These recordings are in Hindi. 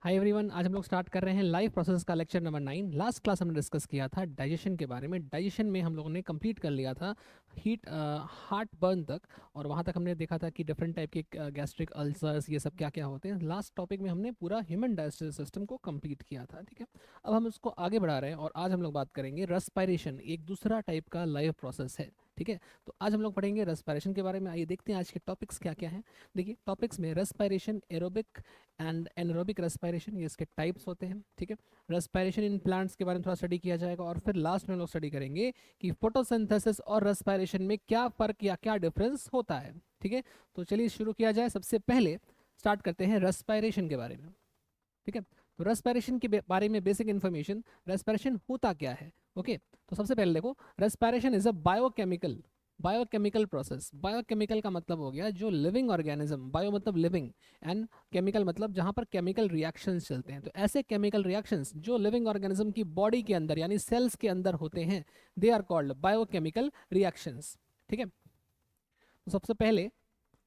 हाय एवरीवन, आज हम लोग स्टार्ट कर रहे हैं लाइफ प्रोसेस का लेक्चर नंबर 9। लास्ट क्लास हमने डिस्कस किया था डाइजेशन के बारे में। डाइजेशन में हम लोगों ने कंप्लीट कर लिया था हीट हार्ट बर्न तक, और वहाँ तक हमने देखा था कि डिफरेंट टाइप के गैस्ट्रिक अल्सर्स ये सब क्या क्या होते हैं। लास्ट टॉपिक में हमने पूरा ह्यूमन डाइजेस्टिव सिस्टम को कंप्लीट किया था, ठीक है। अब हम उसको आगे बढ़ा रहे हैं और आज हम लोग बात करेंगे रेस्पिरेशन, एक दूसरा टाइप का लाइफ प्रोसेस है, ठीक है। तो आज हम लोग पढ़ेंगे रेस्पिरेशन के बारे में। आइए देखते हैं आज के टॉपिक्स क्या क्या हैं। देखिए टॉपिक्स में respiration, aerobic and anaerobic respiration, ये इसके टाइप्स होते हैं, ठीक है। रेस्पिरेशन इन प्लांट्स के बारे में थोड़ा स्टडी किया जाएगा, और फिर लास्ट में हम लोग स्टडी करेंगे कि फोटोसिंथेसिस और रेस्पिरेशन में क्या फ़र्क या क्या डिफरेंस होता है, ठीक है। तो चलिए शुरू किया जाए। सबसे पहले स्टार्ट करते हैं रेस्पिरेशन के बारे में, ठीक है। तो रेस्पिरेशन के बारे में बेसिक इन्फॉर्मेशन, रेस्पिरेशन होता क्या है, ओके। तो सबसे पहले देखो, respiration is a biochemical biochemical process. Biochemical का मतलब हो गया जो लिविंग ऑर्गेनिज्म, बायो मतलब लिविंग, एंड केमिकल मतलब जहां पर केमिकल रिएक्शंस चलते हैं। तो ऐसे केमिकल रिएक्शंस जो लिविंग ऑर्गेनिज्म की बॉडी के अंदर यानी सेल्स के अंदर होते हैं, they are called biochemical reactions, ठीक है। तो सबसे पहले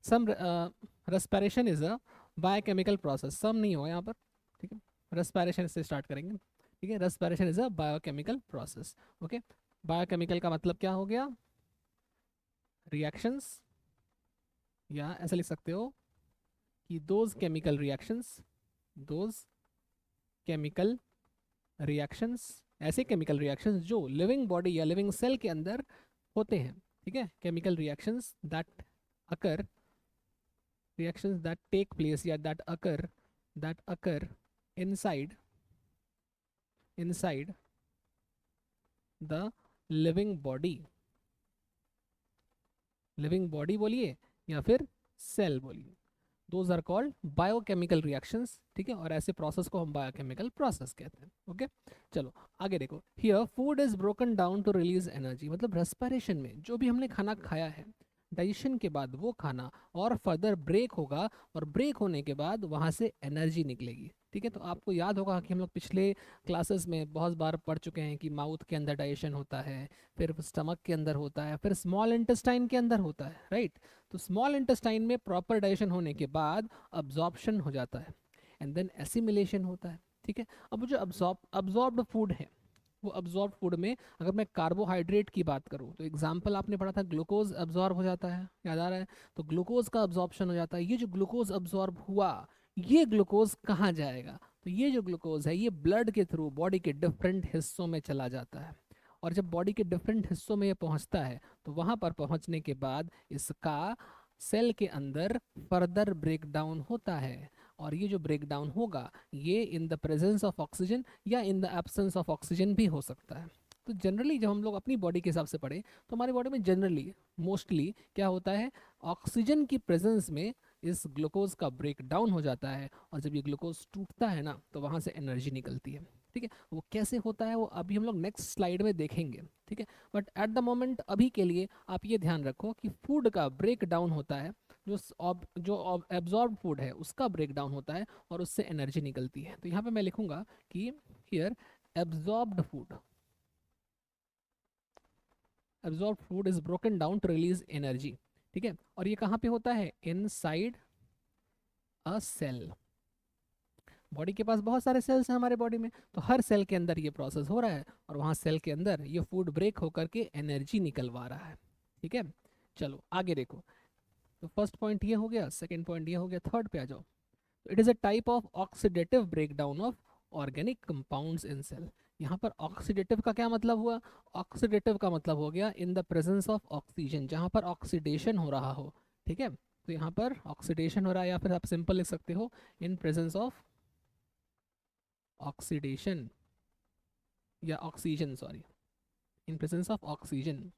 some respiration is a biochemical process. सम नहीं होगा यहाँ पर, ठीक है। रेस्पिरेशन से स्टार्ट करेंगे, ठीक है। Respiration is a biochemical process, okay. Biochemical का मतलब क्या हो गया? रिएक्शंस, या ऐसे लिख सकते हो कि दोज केमिकल रिएक्शंस, ऐसे केमिकल रिएक्शंस जो लिविंग बॉडी या लिविंग सेल के अंदर होते हैं, ठीक है। Chemical reactions that occur, reactions that take place, yeah, that occur inside the living body, living body बोलिए या फिर सेल बोलिए, those are called biochemical reactions, ठीक है। और ऐसे प्रोसेस को हम बायोकेमिकल प्रोसेस कहते हैं, ओके। चलो आगे देखो, here food is broken down to release energy. मतलब रेस्पिरेशन में जो भी हमने खाना खाया है, डाइजेशन के बाद वो खाना और फर्दर ब्रेक होगा, और ब्रेक होने के बाद वहाँ से एनर्जी निकलेगी, ठीक है। तो आपको याद होगा कि हम लोग पिछले क्लासेस में बहुत बार पढ़ चुके हैं कि माउथ के अंदर डाइजेशन होता है, फिर स्टमक के अंदर होता है, फिर स्मॉल इंटेस्टाइन के अंदर होता है, राइट। तो स्मॉल इंटेस्टाइन में प्रॉपर डाइजेशन होने के बाद अब्जॉर्प्शन हो जाता है, एंड देन एसिमिलेशन होता है, ठीक है। अब वो जो अब्जॉर्ब्ड फूड है, वो अब्जॉर्ब फूड में अगर मैं कार्बोहाइड्रेट की बात करूँ तो एग्जाम्पल आपने पढ़ा था, ग्लूकोज अब्जॉर्ब हो जाता है, याद आ रहा है? तो ग्लूकोज का अब्जॉर्प्शन हो जाता है। ये जो ग्लूकोज अब्जॉर्ब हुआ, ये ग्लूकोज कहाँ जाएगा? तो ये जो ग्लूकोज है ये ब्लड के थ्रू बॉडी के डिफरेंट हिस्सों में चला जाता है, और जब बॉडी के डिफरेंट हिस्सों में ये पहुंचता है तो वहां पर पहुंचने के बाद इसका सेल के अंदर फर्दर ब्रेक डाउन होता है। और ये जो ब्रेक डाउन होगा, ये in the presence of oxygen या in the absence of oxygen भी हो सकता है। तो जनरली जब हम लोग अपनी बॉडी के हिसाब से पढ़ें तो हमारी बॉडी में जनरली मोस्टली क्या होता है, ऑक्सीजन की प्रेजेंस में इस ग्लूकोज का ब्रेक डाउन हो जाता है, और जब ये ग्लूकोज टूटता है ना तो वहाँ से एनर्जी निकलती है, ठीक है। वो कैसे होता है वो अभी हम लोग नेक्स्ट स्लाइड में देखेंगे, ठीक है। बट एट द मोमेंट अभी के लिए आप ये ध्यान रखो कि फूड का ब्रेक डाउन होता है, जो एब्जॉर्ब फूड है उसका ब्रेक डाउन होता है और उससे एनर्जी निकलती है। तो यहाँ पे मैं लिखूंगा कि here absorbed food, absorb food is broken down to release energy, ठीक है। और ये कहाँ पे होता है? Inside a cell. बॉडी के पास बहुत सारे सेल्स हैं हमारे बॉडी में, तो हर सेल के अंदर ये प्रोसेस हो रहा है, और वहाँ सेल के अंदर ये फूड ब्रेक होकर के एनर्जी निकलवा रहा है, ठीक है। चलो आगे देखो, तो फर्स्ट पॉइंट ये हो गया, सेकंड पॉइंट ये हो गया, थर्ड पे आ जाओ। It is a type of oxidative breakdown of organic compounds in cell. यहाँ पर ऑक्सीडेटिव का क्या मतलब हुआ? ऑक्सीडेटिव का मतलब हो गया इन द प्रेजेंस ऑफ ऑक्सीजन, जहाँ पर ऑक्सीडेशन हो रहा हो, ठीक है। तो यहाँ पर ऑक्सीडेशन हो रहा है, या फिर आप सिंपल लिख सकते हो इन प्रेजेंस ऑफ ऑक्सीडेशन, या oxygen, sorry, in presence of oxygen.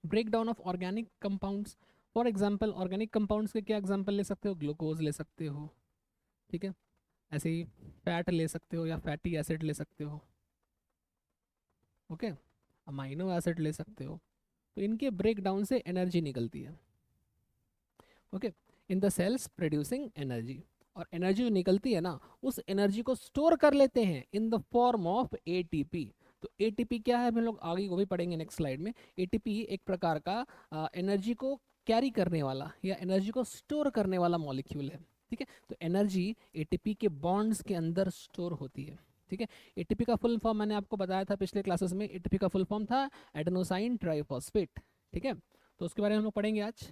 Break down of organic compounds, for example organic compounds के क्या एग्जाम्पल ले सकते हो? ग्लूकोज ले सकते हो, ठीक है। ऐसे ही फैट ले सकते हो या फैटी एसिड ले सकते हो, ओके। अमाइनो एसिड ले सकते हो। तो इनके ब्रेक डाउन से एनर्जी निकलती है, okay, in the cells producing energy. और एनर्जी जो निकलती है ना, उस एनर्जी को स्टोर कर लेते हैं in the form of ATP. तो एटीपी क्या है, हम लोग आगे वो भी पढ़ेंगे नेक्स्ट स्लाइड में। एटीपी एक प्रकार का एनर्जी को कैरी करने वाला या एनर्जी को स्टोर करने वाला मॉलिक्यूल है, ठीक है। तो एनर्जी एटीपी के बॉन्ड्स के अंदर स्टोर होती है, ठीक है। एटीपी का फुल फॉर्म मैंने आपको बताया था पिछले क्लासेस में, एटीपी का फुल फॉर्म था एडेनोसाइन ट्राइफॉस्फेट, ठीक है। तो उसके बारे में हम लोग पढ़ेंगे आज।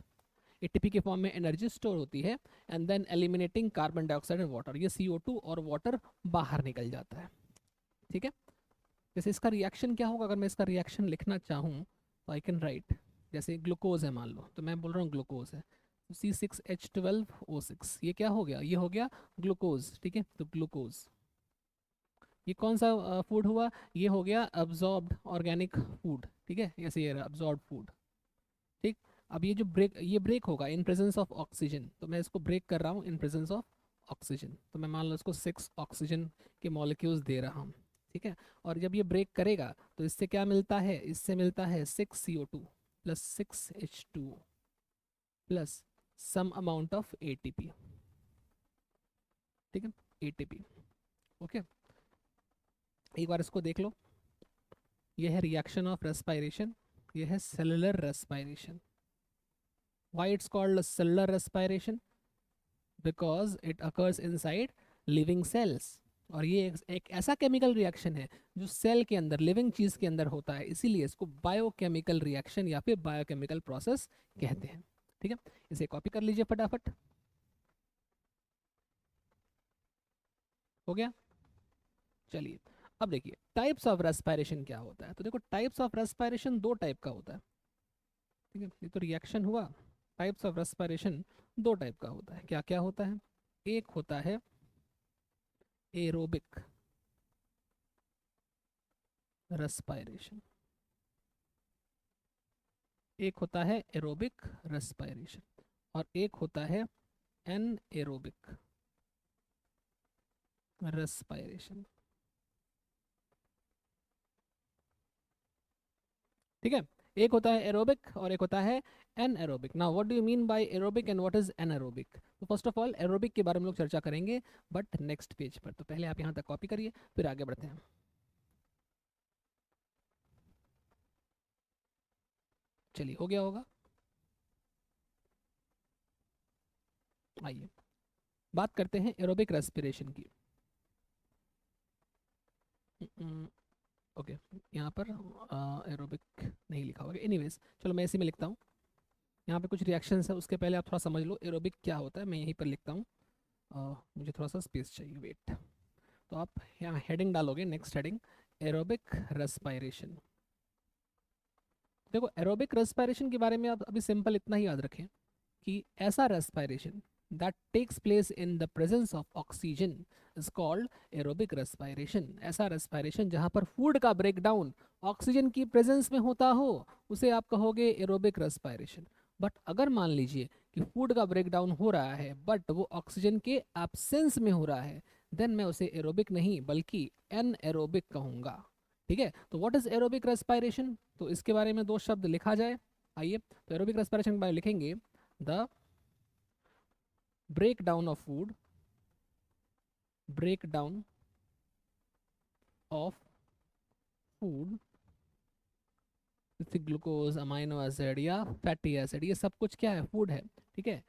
एटीपी के फॉर्म में एनर्जी स्टोर होती है and then eliminating carbon dioxide and water, ये CO2 और वाटर बाहर निकल जाता है, ठीक है। जैसे इसका रिएक्शन क्या होगा, अगर मैं इसका रिएक्शन लिखना चाहूँ तो आई कैन राइट, जैसे ग्लूकोज है मान लो, तो मैं बोल रहा हूँ ग्लूकोज है, C6H12O6, ये क्या हो गया, ये हो गया ग्लूकोज, ठीक है। तो ग्लूकोज ये कौन सा फूड हुआ, ये हो गया अब्जॉर्ब्ड ऑर्गेनिक फूड, ठीक है, ऐसे ये अब्जॉर्ब फूड, ठीक। अब ये ब्रेक होगा इन प्रेजेंस ऑफ ऑक्सीजन, तो मैं इसको ब्रेक कर रहा हूँ इन प्रेजेंस ऑफ ऑक्सीजन, तो मैं मान लो इसको 6 ऑक्सीजन के मॉलिक्यूल्स दे रहा हूँ, ठीक है। और जब ये ब्रेक करेगा तो इससे क्या मिलता है, इससे मिलता है 6CO2 plus 6H2O plus some amount of ATP, ठीक है, ATP, ओके। एक बार इसको देख लो, ये है रिएक्शन ऑफ रेस्पायरेशन, ये है cellular respiration. Why it's called a cellular respiration? Because it occurs inside living cells, और ये एक ऐसा केमिकल रिएक्शन है जो सेल के अंदर, लिविंग चीज के अंदर होता है, इसीलिए इसको बायोकेमिकल रिएक्शन या फिर बायोकेमिकल प्रोसेस कहते हैं, ठीक है। इसे कॉपी कर लीजिए फटाफट, हो गया। चलिए अब देखिए टाइप्स ऑफ रेस्पायरेशन क्या होता है, तो देखो टाइप्स ऑफ रेस्पायरेशन दो टाइप का होता है, ठीक है। ये तो रिएक्शन हुआ, टाइप्स ऑफ रेस्पायरेशन दो टाइप का होता है, क्या क्या होता है, एक होता है एरोबिक रेस्पायरेशन, एक होता है एरोबिक रेस्पायरेशन और एक होता है एनएरोबिक रेस्पायरेशन, ठीक है। एक होता है एरोबिक और एक होता है anaerobic. Now what do you mean by aerobic and what is anaerobic? तो फर्स्ट ऑफ ऑल एरोबिक के बारे में लोग चर्चा करेंगे बट नेक्स्ट पेज पर, तो पहले आप यहाँ तक कॉपी करिए फिर आगे बढ़ते हैं। चलिए हो गया होगा, आइए बात करते हैं एरोबिक रेस्पिरेशन की। ओके यहाँ पर एरोबिक नहीं लिखा होगा, एनीवेज चलो मैं इसी में लिखता हूँ। यहाँ पे कुछ रिएक्शंस है, उसके पहले आप थोड़ा समझ लो एरोबिक क्या होता है, मैं यहीं पर लिखता हूँ। मुझे थोड़ा सा स्पेस चाहिए, वेट। तो आप यहाँ हेडिंग डालोगे, नेक्स्ट हेडिंग एरोबिक रेस्पायरेशन। देखो एरोबिक रेस्पायरेशन के बारे में आप अभी सिंपल इतना ही याद रखें कि ऐसा respiration that takes place in the presence of oxygen is called aerobic respiration। ऐसा रेस्पायरेशन जहाँ पर फूड का ब्रेकडाउन ऑक्सीजन की प्रेजेंस में होता हो उसे आप कहोगे एरोबिक रेस्पायरेशन। बट अगर मान लीजिए कि फूड का ब्रेकडाउन हो रहा है बट वो ऑक्सीजन के एब्सेंस में हो रहा है, देन मैं उसे एरोबिक नहीं बल्कि एनएरोबिक कहूँगा, ठीक है। तो व्हाट इज एरोबिक रेस्पायरेशन, तो इसके बारे में दो शब्द लिखा जाए, आइए। तो एरोबिक रेस्पिरेशन के बारे में लिखेंगे the breakdown of food, breakdown of food, जैसे ग्लूकोज, अमाइनो एसिड या फैटी एसिड, ये सब कुछ क्या है, फूड है, ठीक है।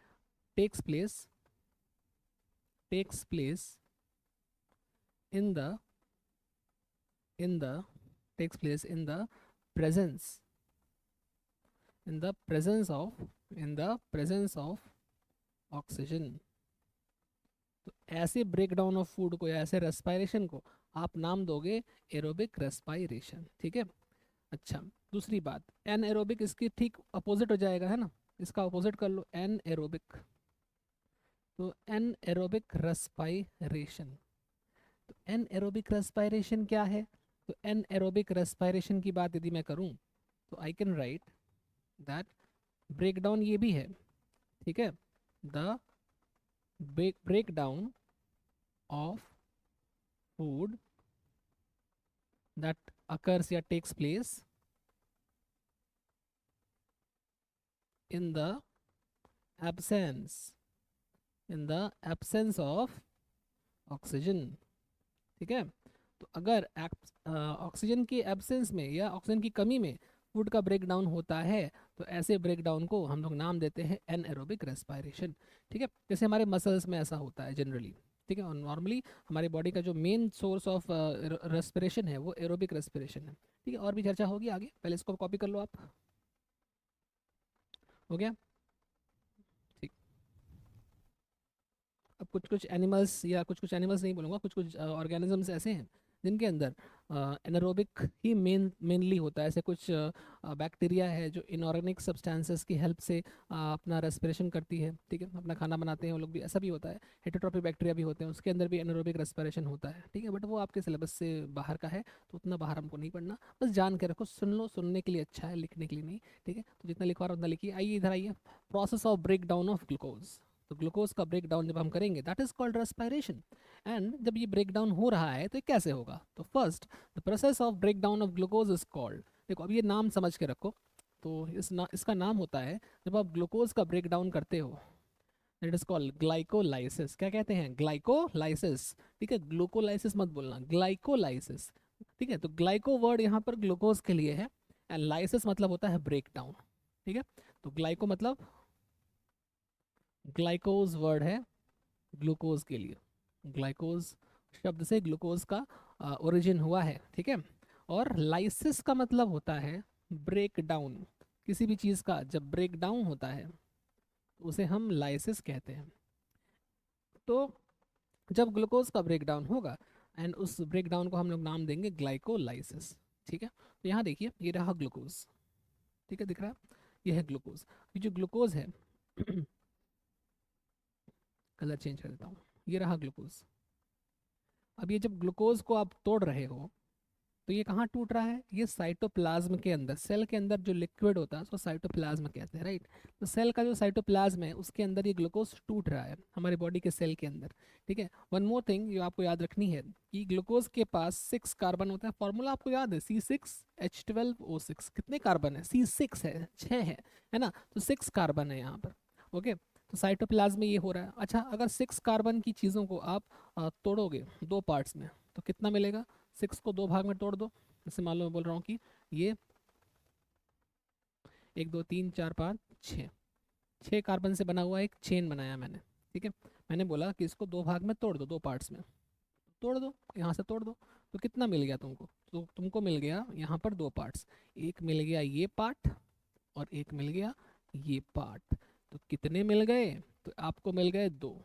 Takes place in the in the takes place in the presence in the presence of in the presence of oxygen. तो ऐसे ब्रेकडाउन ऑफ फूड को या ऐसे रेस्पायरेशन को आप नाम दोगे एरोबिक रेस्पायरेशन, ठीक है। अच्छा दूसरी बात, एन एरोबिक इसकी ठीक अपोजिट हो जाएगा, है ना, इसका अपोजिट कर लो एन एरोबिक। तो एन एरोबिक रेस्पायरेशन, तो एन एरोबिक रेस्पायरेशन क्या है, तो एन एरोबिक रेस्पायरेशन की बात यदि मैं करूं तो I can write that breakdown ये भी है, ठीक है, the breakdown of food that occurs or takes place in the absence of oxygen, ठीक है। तो अगर ऑक्सीजन की एब्सेंस में या ऑक्सीजन की कमी में फूड का ब्रेक डाउन होता है तो ऐसे ब्रेक डाउन को हम लोग नाम देते हैं एनएरोबिक रेस्पिरेशन। ठीक है, जैसे हमारे मसल्स में ऐसा होता है जनरली। ठीक है, और नॉर्मली हमारी बॉडी का जो मेन सोर्स ऑफ रेस्पिरेशन है वो एरोबिक रेस्पिरेशन है। ठीक है, और भी चर्चा होगी आगे, पहले इसको कॉपी कर लो आप। हो गया, ठीक। अब कुछ कुछ एनिमल्स, या कुछ कुछ एनिमल्स नहीं बोलूँगा, कुछ कुछ ऑर्गेनिजम्स ऐसे हैं जिनके अंदर एनारोबिक ही मेनली होता है। ऐसे कुछ बैक्टीरिया है जो इनऑर्गेनिक सब्सटेंसेस की हेल्प से अपना रेस्पिरेशन करती है। ठीक है, अपना खाना बनाते हैं वो लोग भी, ऐसा भी होता है। हेटरोट्रॉपिक बैक्टीरिया भी होते हैं, उसके अंदर भी एनारोबिक रेस्पिरेशन होता है। ठीक है, बट वो आपके सिलेबस से बाहर का है तो उतना बाहर हमको नहीं पढ़ना, बस जान के रखो, सुन लो, सुनने के लिए अच्छा है, लिखने के लिए नहीं। ठीक है, तो जितना लिखवा रहा उतना लिखिए। आइए इधर आइए, process of break down of glucose. तो ग्लूकोज का ब्रेक डाउन जब हम करेंगे that is called respiration. And जब ये ब्रेक डाउन हो रहा है तो ये कैसे होगा? तो first the process of break down of glucose is called, देखो अब ये नाम समझ के रखो। तो इसका नाम होता है, जब आप ग्लूकोज का ब्रेक डाउन करते हो इट इज कॉल्ड ग्लाइकोलाइसिस। क्या कहते हैं? ग्लाइकोलाइसिस। ठीक है, ग्लूकोलाइसिस मत बोलना, ग्लाइकोलाइसिस। ठीक है, तो ग्लाइको वर्ड यहाँ पर ग्लूकोज के लिए है एंड लाइसिस मतलब होता है ब्रेक डाउन। ठीक है, तो ग्लाइको मतलब ग्लाइकोज वर्ड है ग्लूकोज के लिए। ग्लाइकोज शब्द से ग्लूकोज का ओरिजिन हुआ है। ठीक है, और लाइसिस का मतलब होता है ब्रेक डाउन। किसी भी चीज़ का जब ब्रेक डाउन होता है तो उसे हम लाइसिस कहते हैं। तो जब ग्लूकोज का ब्रेक डाउन होगा एंड उस ब्रेक डाउन को हम लोग नाम देंगे ग्लाइकोलाइसिस। ठीक है, तो यहाँ देखिए ये रहा ग्लूकोज। ठीक है, दिख रहा है, ये है ग्लूकोज। ये जो ग्लूकोज है कलर चेंज कर देता हूँ, ये रहा ग्लूकोज। अब ये जब ग्लूकोज को आप तोड़ रहे हो तो ये कहाँ टूट रहा है? ये साइटोप्लाज्म के अंदर, सेल के अंदर जो लिक्विड होता है उसको साइटोप्लाज्म कहते हैं, राइट। तो सेल का जो साइटोप्लाज्म है उसके अंदर ये ग्लूकोज टूट रहा है हमारे बॉडी के सेल के अंदर। ठीक है, वन मोर थिंग जो आपको याद रखनी है कि ग्लूकोज के पास 6 कार्बन होता है। फॉर्मूला आपको याद है, C6H12O6। कितने कार्बन है? C6 है, 6 है ना, तो 6 कार्बन है यहाँ पर। ओके, तो साइटोप्लाज्म में ये हो रहा है। अच्छा, अगर 6 कार्बन की चीज़ों को आप तोड़ोगे दो पार्ट्स में तो कितना मिलेगा? 6 को दो भाग में तोड़ दो। जैसे मान लो मैं बोल रहा हूँ कि ये 1 2 3 4 5 6, 6 कार्बन से बना हुआ एक चेन बनाया मैंने। ठीक है, मैंने बोला कि इसको दो भाग में तोड़ दो, दो पार्ट्स में तोड़ दो, यहाँ से तोड़ दो। तो कितना मिल गया तुमको? तो तुमको मिल गया यहाँ पर दो पार्ट्स, एक मिल गया ये पार्ट और एक मिल गया ये पार्ट। तो कितने मिल गए? तो आपको मिल गए दो।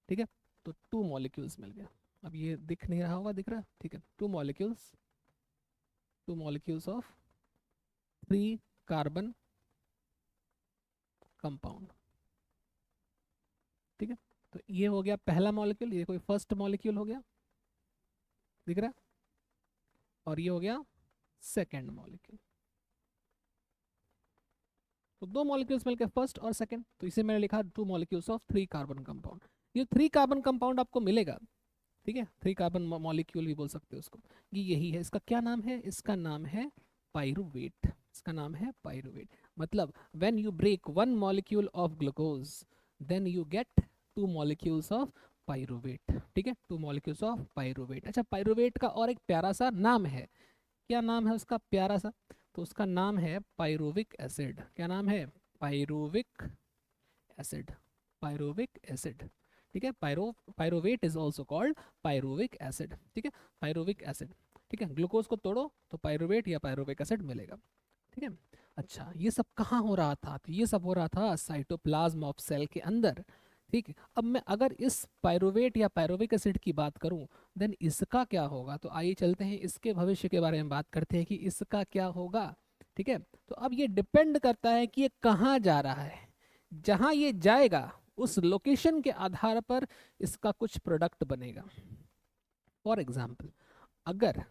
ठीक है, तो 2 मॉलिक्यूल्स मिल गया। अब ये दिख नहीं रहा होगा, दिख रहा है? ठीक है, 2 molecules, 2 molecules of 3 carbon compound. ठीक है, तो ये हो गया पहला मॉलिक्यूल, ये कोई फर्स्ट मॉलिक्यूल हो गया, दिख रहा है, और ये हो गया सेकेंड मॉलिक्यूल। तो दो मॉलिक्यूल्स मिलकर फर्स्ट और सेकेंड, तो इसे मैंने लिखा 2 मॉलिक्यूल्स ऑफ 3 कार्बन कंपाउंड। ये 3 कार्बन कंपाउंड आपको मिलेगा। ठीक है, 3 कार्बन मॉलिक्यूल भी बोल सकते हो उसको। ये यही है, इसका क्या नाम है? इसका नाम है पाइरुवेट। इसका नाम है पाइरुवेट। मतलब when you break 1 molecule of glucose then you get 2 molecules of pyruvate. ठीक है, 2 मॉलिक्यूल्स ऑफ पाइरुवेट। अच्छा, पाइरुवेट का और एक प्यारा सा नाम है। क्या नाम है उसका प्यारा सा? तो उसका नाम है पाइरुविक एसिड। क्या नाम है? Pyruvic acid. Pyruvic acid. ठीक है, pyruvate is also called pyruvic acid. ठीक है, पाइरुविक एसिड। ठीक है, ग्लूकोज को तोड़ो तो पाइरुवेट या पाइरुविक एसिड मिलेगा। ठीक है, अच्छा ये सब कहाँ हो रहा था? तो ये सब हो रहा था साइटोप्लाज्म ऑफ सेल के अंदर। ठीक है, अब मैं अगर इस पाइरुवेट या पाइरुविक एसिड की बात करूं देन इसका क्या होगा? तो आइए चलते हैं इसके भविष्य के बारे में बात करते हैं कि इसका क्या होगा। ठीक है, तो अब ये डिपेंड करता है कि ये कहाँ जा रहा है। जहाँ ये जाएगा उस लोकेशन के आधार पर इसका कुछ प्रोडक्ट बनेगा। फॉर एग्जाम्पल, अगर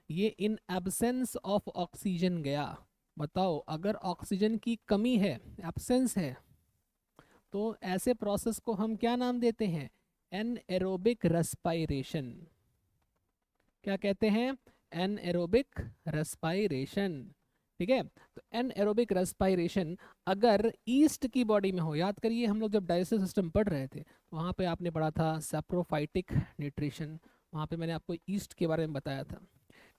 ये इन एब्सेंस ऑफ ऑक्सीजन गया, बताओ अगर ऑक्सीजन की कमी है, एब्सेंस है, तो ऐसे प्रोसेस को हम क्या नाम देते हैं? Anaerobic respiration. क्या कहते हैं? Anaerobic respiration. ठीक है, तो एनएरोबिक रेस्पायरेशन अगर ईस्ट की बॉडी में हो, याद करिए हम लोग जब डाइजेस्टिव सिस्टम पढ़ रहे थे तो वहाँ पे आपने पढ़ा था सैप्रोफाइटिक न्यूट्रिशन, वहाँ पे मैंने आपको ईस्ट के बारे में बताया था।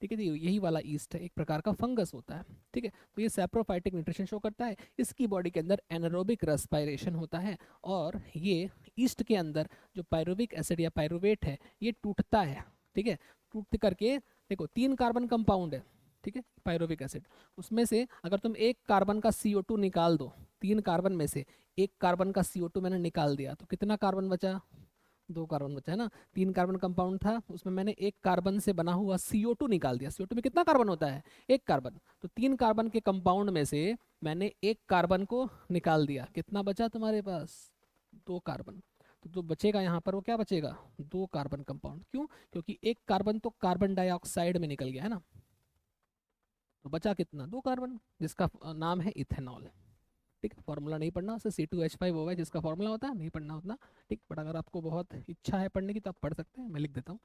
ठीक है जी, यही वाला ईस्ट है, एक प्रकार का फंगस होता है। ठीक है, तो ये सैप्रोफाइटिक न्यूट्रिशन शो करता है, इसकी बॉडी के अंदर एनारोबिक रेस्पिरेशन होता है, और ये ईस्ट के अंदर जो पायरुविक एसिड या पायरुवेट है ये टूटता है। ठीक है, टूट करके देखो 3 कार्बन कंपाउंड है, ठीक है, पायरुविक एसिड, उसमें से अगर तुम 1 कार्बन का CO2 निकाल दो, 3 कार्बन में से 1 कार्बन का CO2 मैंने निकाल दिया, तो कितना कार्बन बचा? 2 कार्बन बचा है ना। 3 कार्बन कंपाउंड था, उसमें मैंने 1 कार्बन से बना हुआ CO2 निकाल दिया। CO2 में कितना कार्बन होता है? 1 कार्बन। तो 3 कार्बन के कंपाउंड में से मैंने 1 कार्बन को निकाल दिया, कितना बचा तुम्हारे पास? 2 कार्बन। तो जो बचेगा यहाँ पर वो क्या बचेगा? 2 कार्बन कंपाउंड। क्यों? क्योंकि 1 कार्बन तो कार्बन डाइऑक्साइड में निकल गया है ना, तो बचा कितना? 2 कार्बन, जिसका नाम है इथेनॉल। ठीक है, फॉर्मूला नहीं पढ़ना, उससे C2H5 होगा जिसका फॉर्मूला होता है, नहीं पढ़ना उतना। ठीक, बट अगर आपको बहुत इच्छा है पढ़ने की तो आप पढ़ सकते हैं, मैं लिख देता हूँ।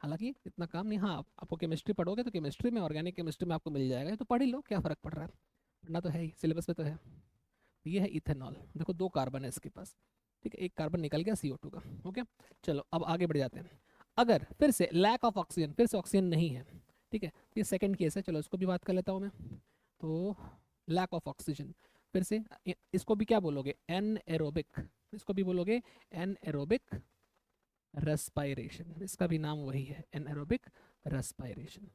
हालांकि इतना काम नहीं, हाँ आपको केमिस्ट्री पढ़ोगे तो केमिस्ट्री में, ऑर्गेनिक केमिस्ट्री में आपको मिल जाएगा, ये तो पढ़ ही लो, क्या फ़र्क पड़ रहा है, पढ़ना तो है ही, सिलेबस में तो है। ये है इथेनॉल, देखो 2 कार्बन है इसके पास। ठीक है, 1 कार्बन निकल गया CO2 का। ओके, चलो अब आगे बढ़ जाते हैं। अगर फिर से लैक ऑफ ऑक्सीजन, फिर से ऑक्सीजन नहीं है, ठीक है, ये सेकंड केस है, चलो इसको भी बात कर लेता हूँ मैं। तो लैक ऑफ ऑक्सीजन, फिर से इसको भी क्या बोलोगे? एन एरोबिक, इसको भी बोलोगे एन एरोबिक रेस्पायरेशन, इसका भी नाम वही है, एन एरोबिक रेस्पायरेशन।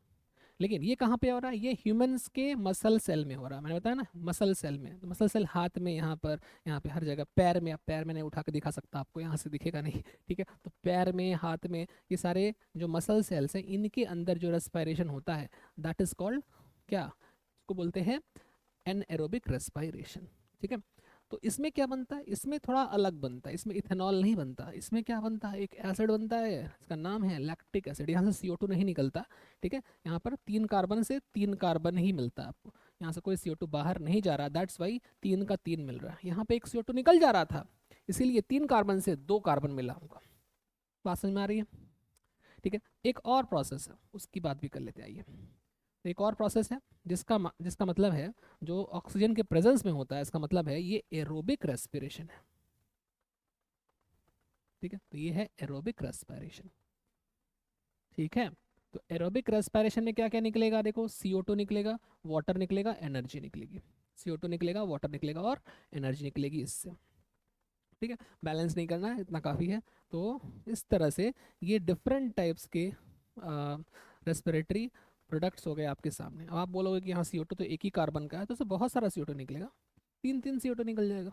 लेकिन ये कहाँ पे हो रहा है? ये ह्यूमंस के मसल सेल में हो रहा है, मैंने बताया ना, मसल सेल में। तो मसल सेल हाथ में, यहाँ पे हर जगह, पैर में, अब पैर मैंने उठा के दिखा सकता आपको, यहाँ से दिखेगा नहीं, ठीक है, तो पैर में, हाथ में, ये सारे जो मसल सेल्स हैं, इनके अंदर जो रेस्पायरेशन होता है, दैट इज कॉल्ड क्या? इसको बोलते हैं एनएरोबिक रेस्पायरेशन। ठीक है, तो इसमें क्या बनता है? इसमें थोड़ा अलग बनता है, इसमें इथेनॉल नहीं बनता, इसमें क्या बनता है? एक एसिड बनता है, इसका नाम है लैक्टिक एसिड। यहाँ से CO2 नहीं निकलता, ठीक है, यहाँ पर 3 कार्बन से 3 कार्बन ही मिलता है आपको, यहाँ से कोई CO2 बाहर नहीं जा रहा, दैट्स वाई 3 का 3 मिल रहा है। यहाँ पे एक CO2 निकल जा रहा था, इसीलिए 3 कार्बन से 2 कार्बन मिला होगा। बात समझ में आ रही है? ठीक है, एक और प्रोसेस है, उसकी बात भी कर लेते हैं, आइए। एक और प्रोसेस है जिसका मतलब है, जो ऑक्सीजन के प्रेजेंस में होता है, इसका मतलब है ये एरोबिक रेस्पिरेशन है। ठीक है, तो ये है एरोबिक रेस्पिरेशन। ठीक है, तो एरोबिक रेस्पिरेशन में क्या क्या निकलेगा? देखो CO2 निकलेगा, वाटर निकलेगा, एनर्जी निकलेगी। CO2 निकलेगा, वाटर निकलेगा, और एनर्जी निकलेगी इससे। ठीक है, बैलेंस नहीं करना है, इतना काफ़ी है। तो इस तरह से ये डिफरेंट टाइप्स के रेस्पिरेटरी प्रोडक्ट्स हो गए आपके सामने। अब आप बोलोगे कि हाँ CO2 तो एक ही कार्बन का है, तो उससे बहुत सारा CO2 निकलेगा, 3 3 CO2 निकल जाएगा,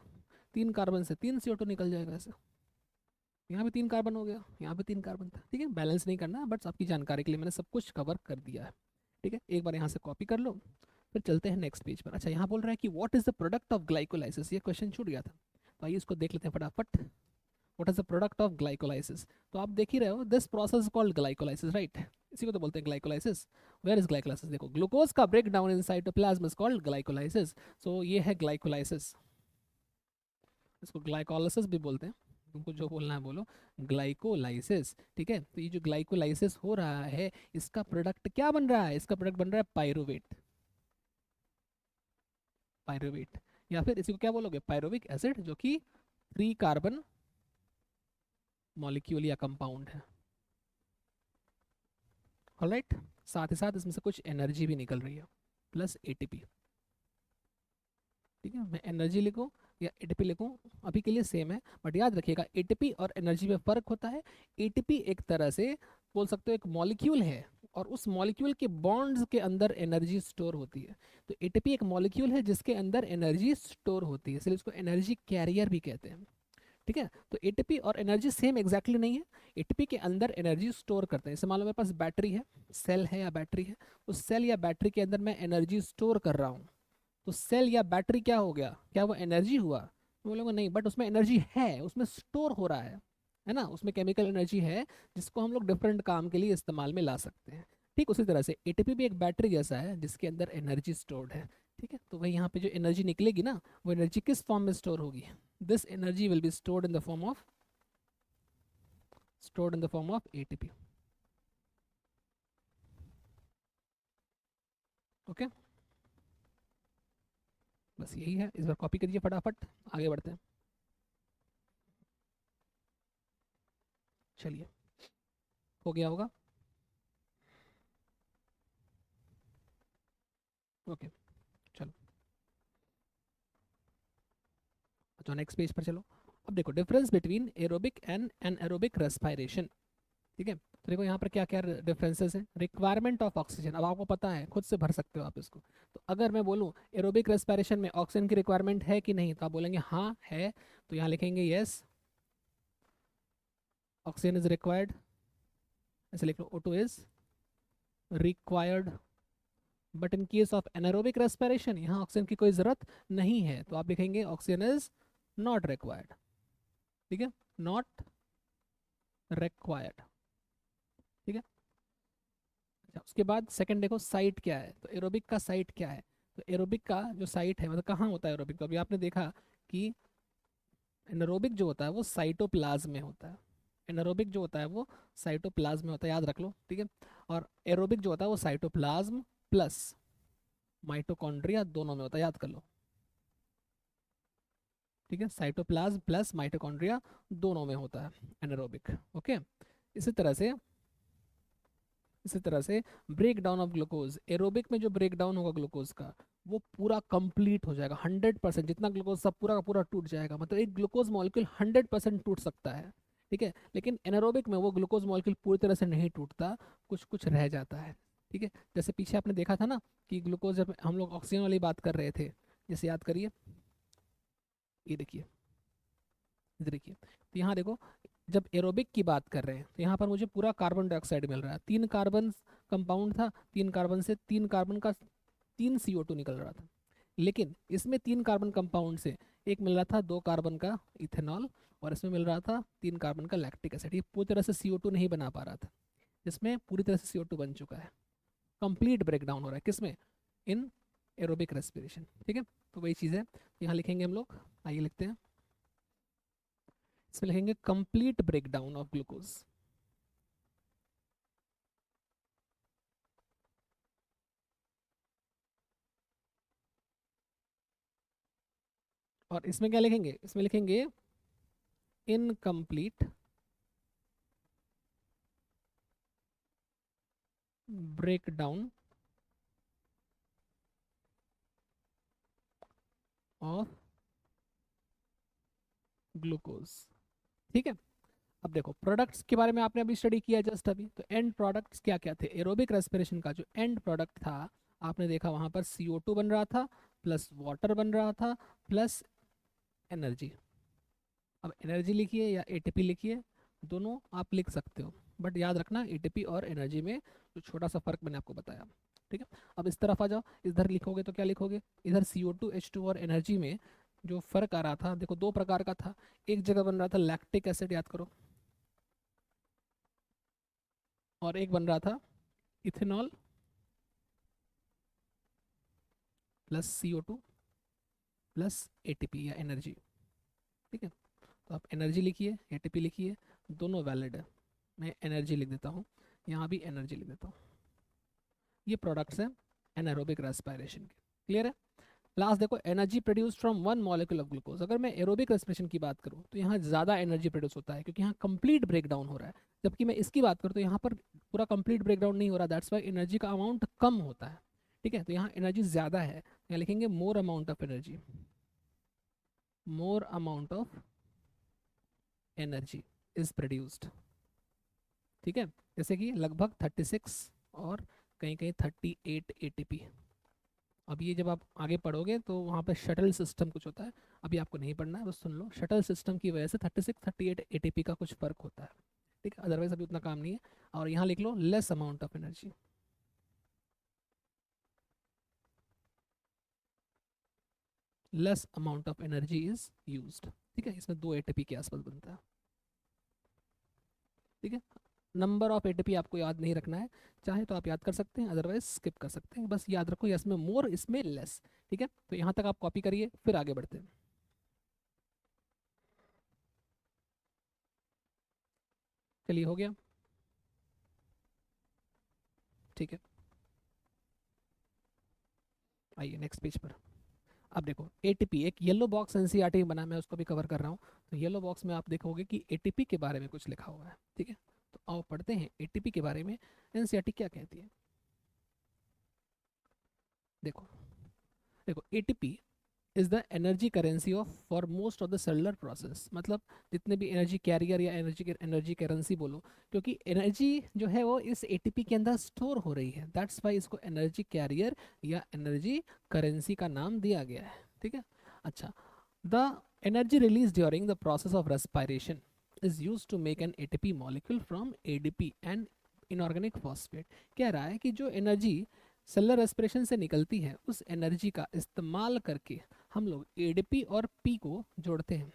3 कार्बन से 3 CO2 निकल जाएगा ऐसे। यहाँ भी 3 कार्बन हो गया, यहाँ भी 3 कार्बन था। ठीक है, बैलेंस नहीं करना, बट आपकी जानकारी के लिए मैंने सब कुछ कवर कर दिया है। ठीक है, एक बार यहाँ से कॉपी कर लो, फिर चलते हैं नेक्स्ट पेज पर। अच्छा, यहाँ बोल रहा है कि what is the product of glycolysis, ये क्वेश्चन छूट गया था, तो आइए इसको देख लेते हैं फटाफट। What is the product of glycolysis? तो आप देख ही रहे हो, this process called glycolysis, right, इसी को तो बोलते हैं ग्लाइकोलाइसिस। Where is glycolysis? देखो, ग्लूकोज का break down in cytoplasm is called glycolysis. So ये है ग्लाइकोलाइसिस, इसको ग्लाइकोलाइसिस भी बोलते हैं, तुमको जो बोलना है बोलो, ग्लाइकोलाइसिस। ठीक है, तो ये जो ग्लाइकोलाइसिस हो रहा है, इसका प्रोडक्ट क्या बन रहा है? इसका प्रोडक्ट बन रहा है पायरुवेट, पायरुवेट, या फिर इसी को क्या बोलोगे? पायरुविक एसिड, जो कि 3 कार्बन मॉलिक्यूल या कंपाउंड है। ऑलराइट, साथ ही साथ इसमें से कुछ एनर्जी भी निकल रही है, प्लस ATP। ठीक है, मैं एनर्जी लिखूं या ATP लिखूं, अभी के लिए सेम है, बट याद रखिएगा ATP और एनर्जी में फ़र्क होता है। ATP एक तरह से बोल सकते हो एक मॉलिक्यूल है, और उस मॉलिक्यूल के बॉन्ड्स के अंदर एनर्जी स्टोर होती है। तो ATP एक मॉलिक्यूल है जिसके अंदर एनर्जी स्टोर होती है, इसलिए इसको एनर्जी कैरियर भी कहते हैं। ठीक है, तो ATP और एनर्जी सेम एग्जैक्टली नहीं है। ATP के अंदर एनर्जी स्टोर करते हैं, जैसे मान लो मेरे पास बैटरी है, सेल है या बैटरी है, उस सेल या बैटरी के अंदर मैं एनर्जी स्टोर कर रहा हूँ, तो सेल या बैटरी क्या हो गया? क्या वो एनर्जी हुआ? तो बोलोगे नहीं, बट उसमें एनर्जी है, उसमें स्टोर हो रहा है ना, उसमें केमिकल एनर्जी है, जिसको हम लोग डिफरेंट काम के लिए इस्तेमाल में ला सकते हैं। ठीक उसी तरह से ATP भी एक बैटरी जैसा है जिसके अंदर एनर्जी स्टोर्ड है। ठीक है, तो वही यहाँ पे जो एनर्जी निकलेगी ना, वो एनर्जी किस फॉर्म में स्टोर होगी? This energy will be stored in the form of, stored in the form of ATP. Okay, बस यही है, इस बार कॉपी करिए फटाफट, आगे बढ़ते हैं। चलिए, हो गया होगा। ओके चलो, तो नेक्स्ट पेज पर चलो। अब देखो difference between aerobic and anaerobic respiration. ठीक है, तो देखो यहाँ पर क्या क्या डिफरेंसेस हैं। रिक्वायरमेंट ऑफ ऑक्सीजन, अब आपको पता है, खुद से भर सकते हो आप इसको। तो अगर मैं बोलूँ एरोबिक रेस्पिरेशन में ऑक्सीजन की रिक्वायरमेंट है कि नहीं, तो आप बोलेंगे हाँ है, तो यहाँ लिखेंगे यस ऑक्सीजन इज रिक्वायर्ड, ऐसे लिख लो O2 is required. But in case of anaerobic respiration यहाँ ऑक्सीजन की कोई ज़रूरत नहीं है, तो आप लिखेंगे ऑक्सीजन इज नॉट रिक्वायर्ड। ठीक है, नॉट रिक्वायर्ड। ठीक है, अच्छा उसके बाद सेकंड देखो साइट क्या है, तो एरोबिक का साइट क्या है। तो एरोबिक का जो साइट है, मतलब कहाँ होता है एरोबिक, तो अभी आपने देखा कि एनारोबिक जो होता है वो साइटोप्लाज्म में होता है। एनारोबिक जो होता है वो साइटोप्लाज्म में होता है, याद रख लो। ठीक है, और एरोबिक जो होता है वो साइटोप्लाज्म प्लस माइटोकॉन्ड्रिया दोनों में होता है, याद कर लो। ठीक है, साइटोप्लाज्म प्लस माइटोकॉन्ड्रिया दोनों में होता है एनारोबिक। ओके, इसी तरह से इसी तरह से break down of glucose, aerobic में जो ब्रेक डाउन होगा ग्लूकोज का वो पूरा कंप्लीट हो जाएगा, 100%, जितना ग्लूकोज सब पूरा का पूरा टूट जाएगा। मतलब एक ग्लूकोज मॉलिक्यूल 100% टूट सकता है। ठीक है, लेकिन एनारोबिक में वो ग्लूकोज मॉलिक्यूल पूरी तरह से नहीं टूटता, कुछ कुछ रह जाता है। ठीक है, जैसे पीछे आपने देखा था ना कि ग्लूकोज, जब हम लोग ऑक्सीजन वाली बात कर रहे थे, जैसे याद करिए, ये देखिए, इधर देखिए, तो यहाँ देखो जब एरोबिक की बात कर रहे हैं तो यहाँ पर मुझे पूरा कार्बन डाइऑक्साइड मिल रहा है, 3 कार्बन कंपाउंड था, 3 कार्बन से 3 कार्बन का 3 CO2 निकल रहा था। लेकिन इसमें 3 कार्बन कंपाउंड से एक मिल रहा था 2 कार्बन का इथेनॉल, और इसमें मिल रहा था 3 कार्बन का लैक्टिक एसिड। ये पूरी तरह से CO2 नहीं बना पा रहा था, इसमें पूरी तरह से CO2 बन चुका है। कंप्लीट ब्रेक डाउन हो रहा है किसमें, इन एरोबिक रेस्पिरेशन। ठीक है, तो वही चीज़ है, यहाँ लिखेंगे हम लोग, आइए लिखते हैं, इसमें लिखेंगे complete break down of glucose. और इसमें क्या लिखेंगे, इसमें लिखेंगे incomplete break down of glucose. ठीक है, अब देखो प्रोडक्ट्स के बारे में आपने अभी स्टडी किया जस्ट अभी, तो एंड प्रोडक्ट्स क्या क्या थे। एरोबिक रेस्पिरेशन का जो एंड प्रोडक्ट था, आपने देखा वहां पर CO2 बन रहा था, प्लस वाटर बन रहा था, प्लस एनर्जी। अब एनर्जी लिखिए या ATP लिखिए, दोनों आप लिख सकते हो, बट याद रखना ATP और एनर्जी में जो छोटा सा फर्क मैंने आपको बताया। ठीक है, अब इस तरफ आ जाओ, इधर लिखोगे तो क्या लिखोगे, इधर CO2 H2 और एनर्जी में जो फर्क आ रहा था, देखो 2 प्रकार का था। एक जगह बन रहा था लैक्टिक एसिड, याद करो, और एक बन रहा था ethanol plus CO2 plus ATP या एनर्जी। ठीक है, तो आप एनर्जी लिखिए, ATP लिखिए, दोनों वैलिड है। मैं एनर्जी लिख देता हूँ, यहाँ भी एनर्जी लिख देता हूँ। ये प्रोडक्ट्स हैं एनारोबिक रेस्पिरेशन के। क्लियर है। लास्ट देखो, energy produce from one molecule of glucose. अगर मैं एरोबिक रेस्पिरेशन की बात करूँ तो यहाँ ज़्यादा एनर्जी प्रोड्यूस होता है, क्योंकि यहाँ कंप्लीट ब्रेक डाउन हो रहा है। जबकि मैं इसकी बात करूँ तो यहाँ पर पूरा कंप्लीट ब्रेक डाउन नहीं हो रहा, दैट्स वाई एनर्जी का अमाउंट कम होता है। ठीक है, तो यहाँ एनर्जी ज़्यादा है, यहाँ लिखेंगे more amount of energy, more amount of energy is produced. ठीक है, जैसे कि लगभग 36 और कहीं कहीं 38 ATP। अब ये जब आप आगे पढ़ोगे तो वहाँ पे शटल सिस्टम कुछ होता है, अभी आपको नहीं पढ़ना है, बस सुन लो। शटल सिस्टम की वजह से 36 38 ATP का कुछ फर्क होता है। ठीक है, अदरवाइज अभी उतना काम नहीं है। और यहाँ लिख लो less amount of energy, less amount of energy is used. ठीक है, इसमें 2 ATP के आसपास बनता है। ठीक है, नंबर ऑफ ATP आपको याद नहीं रखना है, चाहे तो आप याद कर सकते हैं, अदरवाइज स्किप कर सकते हैं। बस याद रखो इसमें मोर, इसमें लेस। ठीक है, तो यहाँ तक आप कॉपी करिए, फिर आगे बढ़ते हैं। चलिए, हो गया। ठीक है, आइए नेक्स्ट पेज पर। अब देखो ATP, एक येलो बॉक्स NCERT में बना, मैं उसको भी कवर कर रहा हूँ। तो येलो बॉक्स में आप देखोगे कि ATP के बारे में कुछ लिखा हुआ है। ठीक है, तो आओ पढ़ते हैं ATP के बारे में NCERT क्या कहती है। देखो देखो ATP is the energy currency of for most of the cellular process, मतलब जितने भी एनर्जी कैरियर या एनर्जी करेंसी बोलो, क्योंकि एनर्जी जो है वो इस एटीपी के अंदर स्टोर हो रही है, दैट्स वाई इसको एनर्जी कैरियर या एनर्जी करेंसी का नाम दिया गया है। ठीक है, अच्छा, the energy release during the process of respiration is used to make an ATP molecule from ADP and inorganic phosphate। कह रहा है कि जो एनर्जी सेलुलर रेस्पिरेशन से निकलती है उस एनर्जी का इस्तेमाल करके हम लोग एडीपी और पी को जोड़ते हैं।